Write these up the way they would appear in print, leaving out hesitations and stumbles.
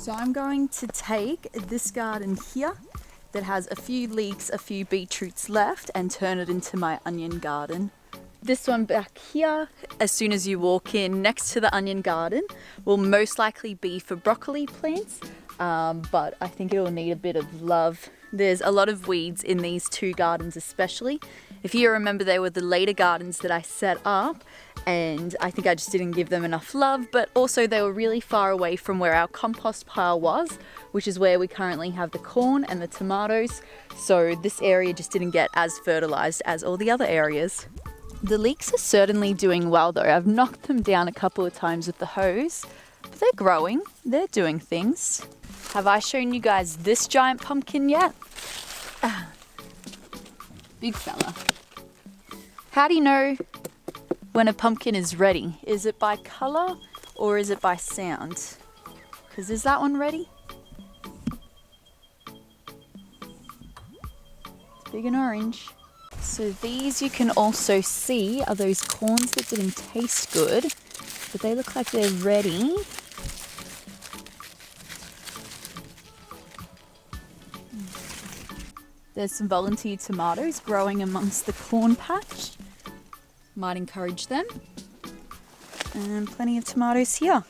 So I'm going to take this garden here that has a few leeks, a few beetroots left, and turn it into my onion garden. This one back here, as soon as you walk in next to the onion garden, will most likely be for broccoli plants, but I think it will need a bit of love. There's a lot of weeds in these two gardens especially. If you remember, they were the later gardens that I set up, and I think I just didn't give them enough love, but also they were really far away from where our compost pile was, which is where we currently have the corn and the tomatoes, so this area just didn't get as fertilized as all the other areas. The leeks are certainly doing well though. I've knocked them down a couple of times with the hose, but they're growing, they're doing things. Have I shown you guys this giant pumpkin yet? Big fella. How do you know when a pumpkin is ready? Is it by color or is it by sound? Because is that one ready? It's big and orange. So these you can also see are those corns that didn't taste good, but they look like they're ready. There's some volunteer tomatoes growing amongst the corn patch. Might encourage them. And plenty of tomatoes here.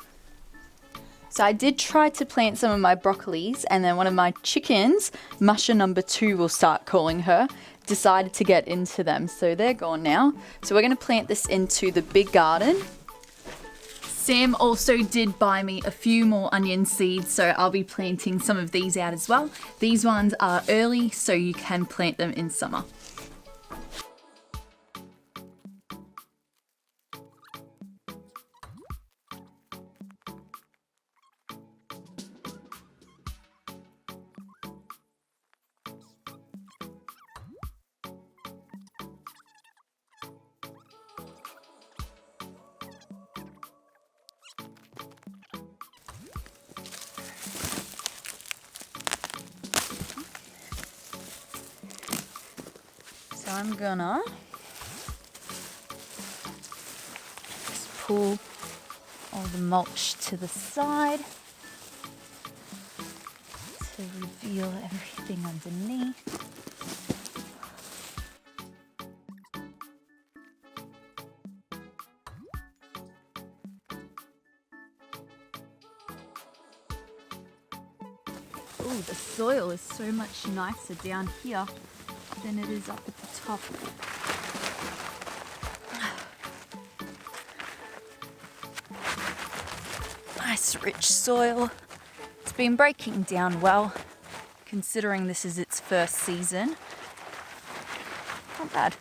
So I did try to plant some of my broccolis, and then one of my chickens, Musha number 2 we'll start calling her, decided to get into them. So they're gone now. So we're going to plant this into the big garden. Sam also did buy me a few more onion seeds, so I'll be planting some of these out as well. These ones are early, so you can plant them in summer. So I'm gonna just pull all the mulch to the side to reveal everything underneath. Oh, the soil is so much nicer down here than it is up at the top. Nice rich soil. It's been breaking down well, considering this is its first season. Not bad.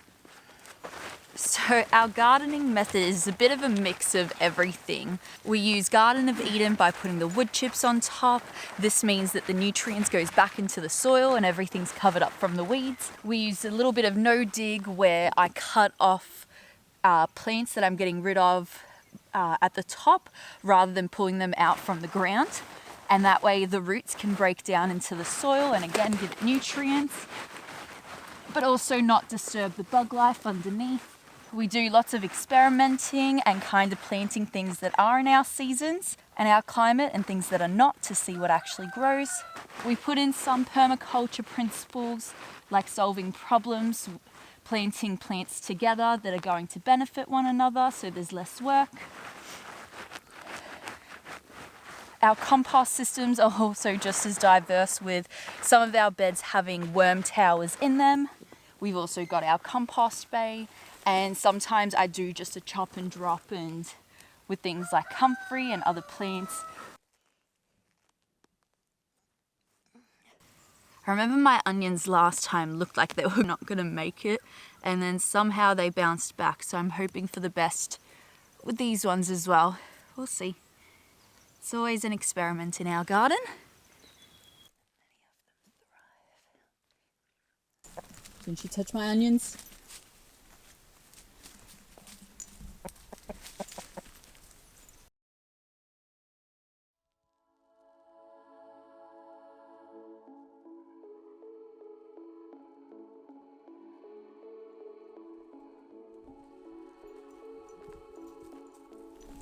So our gardening method is a bit of a mix of everything. We use Garden of Eden by putting the wood chips on top. This means that the nutrients goes back into the soil and everything's covered up from the weeds. We use a little bit of no dig where I cut off plants that I'm getting rid of at the top rather than pulling them out from the ground. And that way the roots can break down into the soil and again give it nutrients, but also not disturb the bug life underneath. We do lots of experimenting and kind of planting things that are in our seasons and our climate and things that are not to see what actually grows. We put in some permaculture principles like solving problems, planting plants together that are going to benefit one another so there's less work. Our compost systems are also just as diverse, with some of our beds having worm towers in them. We've also got our compost bay, and sometimes I do just a chop and drop and with things like comfrey and other plants. I remember my onions last time looked like they were not going to make it, and then somehow they bounced back, so I'm hoping for the best with these ones as well. We'll see. It's always an experiment in our garden. Didn't you touch my onions?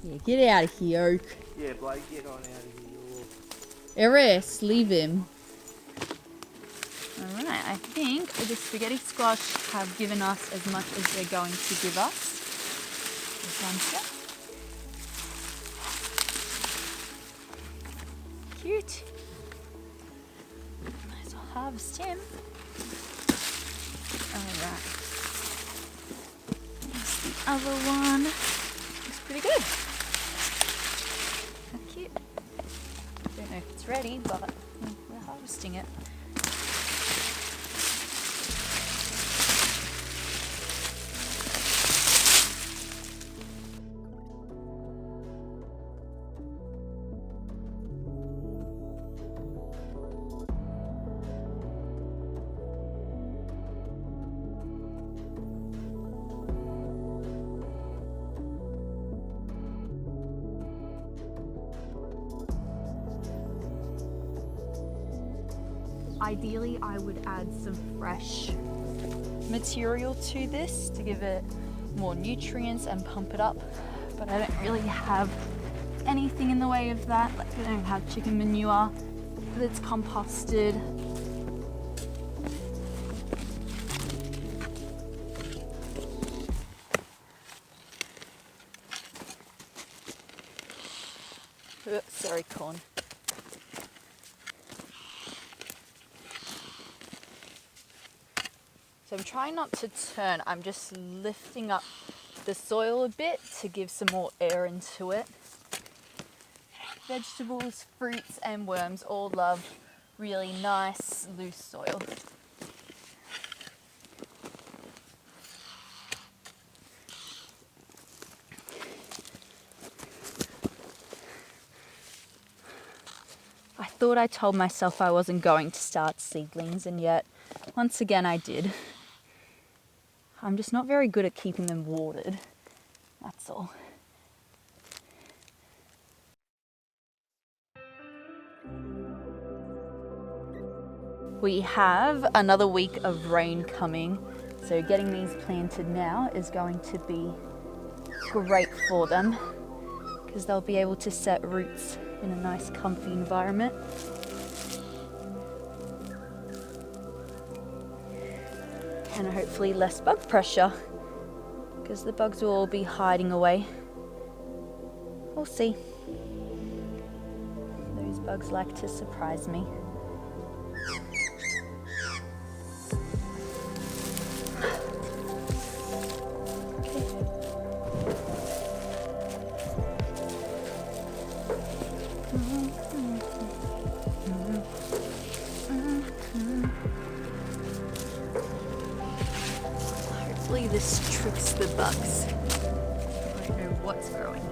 Yeah, get out of here, Oak. Yeah, Blake, get on out of here. Eris, leave him. Alright, I think the spaghetti squash have given us as much as they're going to give us. This one's here. Cute. Might as well harvest him. Alright. Here's the other one. Looks pretty good. How cute. Don't know if it's ready, but we're harvesting it. Ideally, I would add some fresh material to this to give it more nutrients and pump it up, but I don't really have anything in the way of that. Like, I don't have chicken manure that's composted. Sorry, corn. So I'm trying not to turn, I'm just lifting up the soil a bit to give some more air into it. Vegetables, fruits and worms all love really nice, loose soil. I thought I told myself I wasn't going to start seedlings, and yet once again I did. I'm just not very good at keeping them watered, that's all. We have another week of rain coming, so getting these planted now is going to be great for them because they'll be able to set roots in a nice comfy environment. And hopefully less bug pressure because the bugs will all be hiding away. We'll see. Those bugs like to surprise me. Hopefully this tricks the bugs. I don't know what's growing here.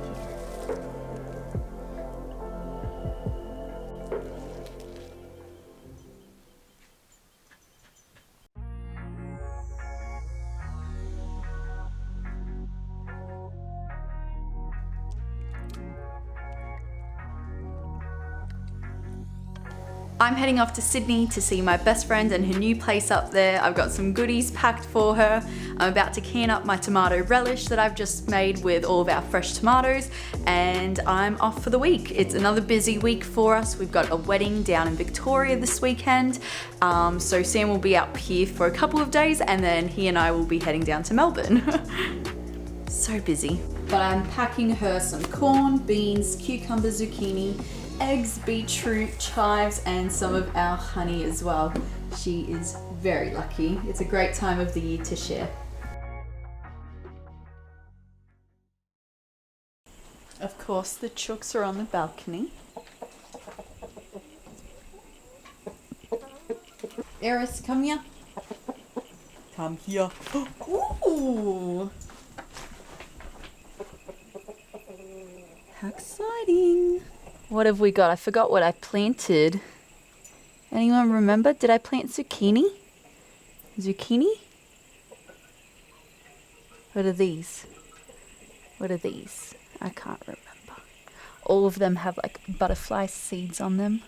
I'm heading off to Sydney to see my best friend and her new place up there. I've got some goodies packed for her. I'm about to can up my tomato relish that I've just made with all of our fresh tomatoes, and I'm off for the week. It's another busy week for us. We've got a wedding down in Victoria this weekend. So Sam will be up here for a couple of days and then he and I will be heading down to Melbourne. So busy. But I'm packing her some corn, beans, cucumber, zucchini, eggs, beetroot, chives, and some of our honey as well. She is very lucky. It's a great time of the year to share. Of course, the chooks are on the balcony. Eris, come here. Come here. Ooh! How exciting! What have we got? I forgot what I planted. Anyone remember? Did I plant zucchini? Zucchini? What are these? What are these? I can't remember. All of them have like butterfly seeds on them.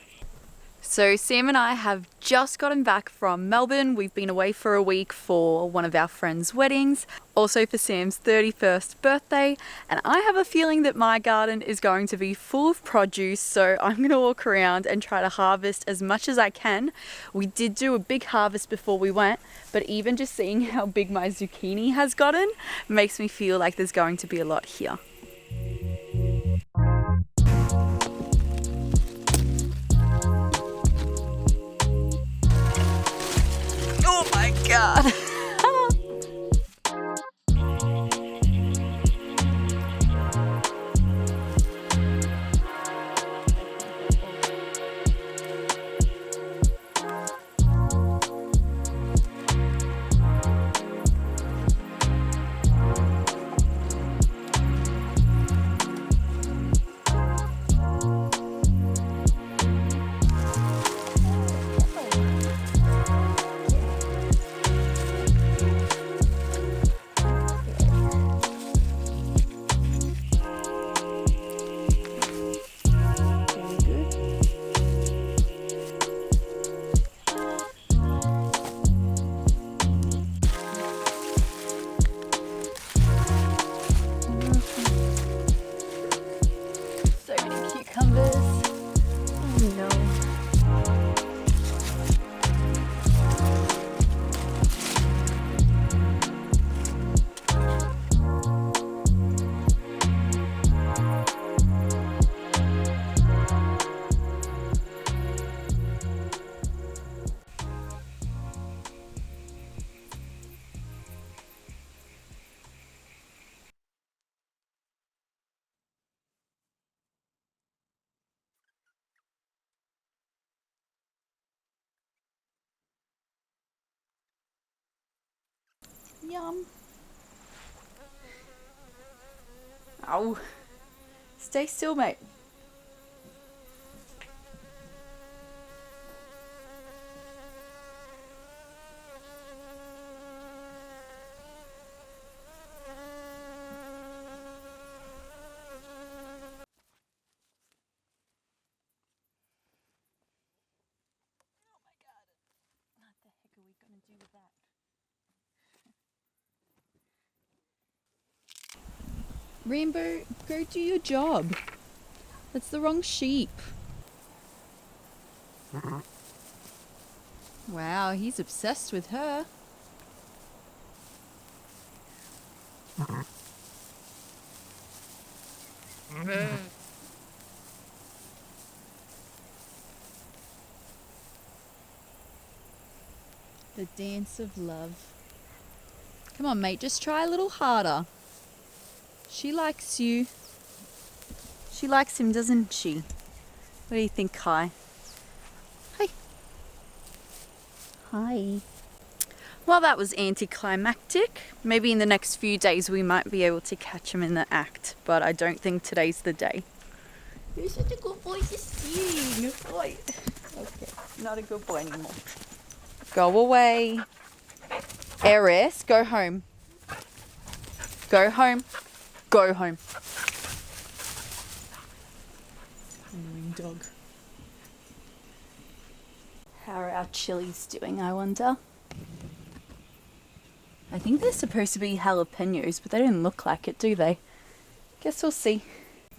So Sam and I have just gotten back from Melbourne. We've been away for a week for one of our friends' weddings, also for Sam's 31st birthday, and I have a feeling that my garden is going to be full of produce, so I'm going to walk around and try to harvest as much as I can. We did do a big harvest before we went, but even just seeing how big my zucchini has gotten makes me feel like there's going to be a lot here. Oh my God. Yum. Ow. Stay still, mate. What the heck are we gonna do with that? Rainbow, go do your job. That's the wrong sheep. Wow, he's obsessed with her. The dance of love. Come on, mate, just try a little harder. She likes you. She likes him, doesn't she? What do you think, Kai? Hi. Hi. Well, that was anticlimactic. Maybe in the next few days we might be able to catch him in the act, but I don't think today's the day. You're such a good boy to sing. Okay, not a good boy anymore. Go away. Eris, go home. Go home. Go home. Annoying dog. How are our chilies doing, I wonder? I think they're supposed to be jalapenos, but they don't look like it, do they? Guess we'll see.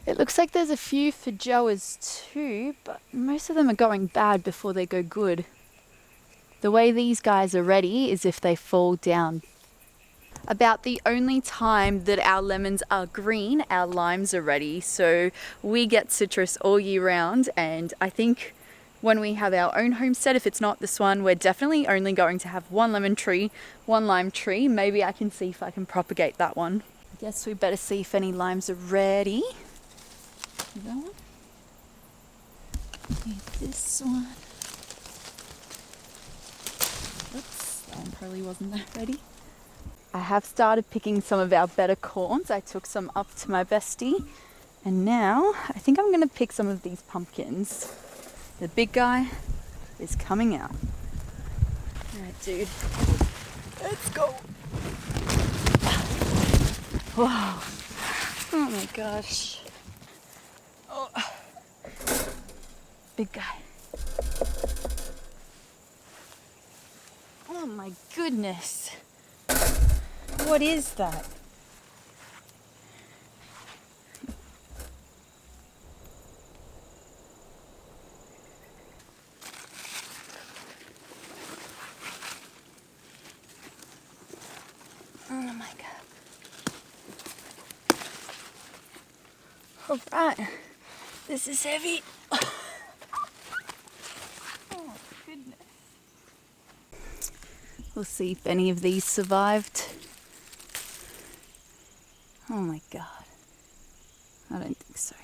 It looks like there's a few feijoas too, but most of them are going bad before they go good. The way these guys are ready is if they fall down. About the only time that our lemons are green, our limes are ready. So we get citrus all year round, and I think when we have our own homestead, if it's not this one, we're definitely only going to have one lemon tree, one lime tree. Maybe I can see if I can propagate that one. I guess we better see if any limes are ready. That one. Need this one. Oops, that one probably wasn't that ready. I have started picking some of our better corns. I took some up to my bestie, and now I think I'm going to pick some of these pumpkins. The big guy is coming out. Alright, dude. Let's go. Wow. Oh my gosh. Oh. Big guy. Oh my goodness. What is that? Oh my God. All right, this is heavy. Oh goodness. We'll see if any of these survived. Oh my God. I don't think so.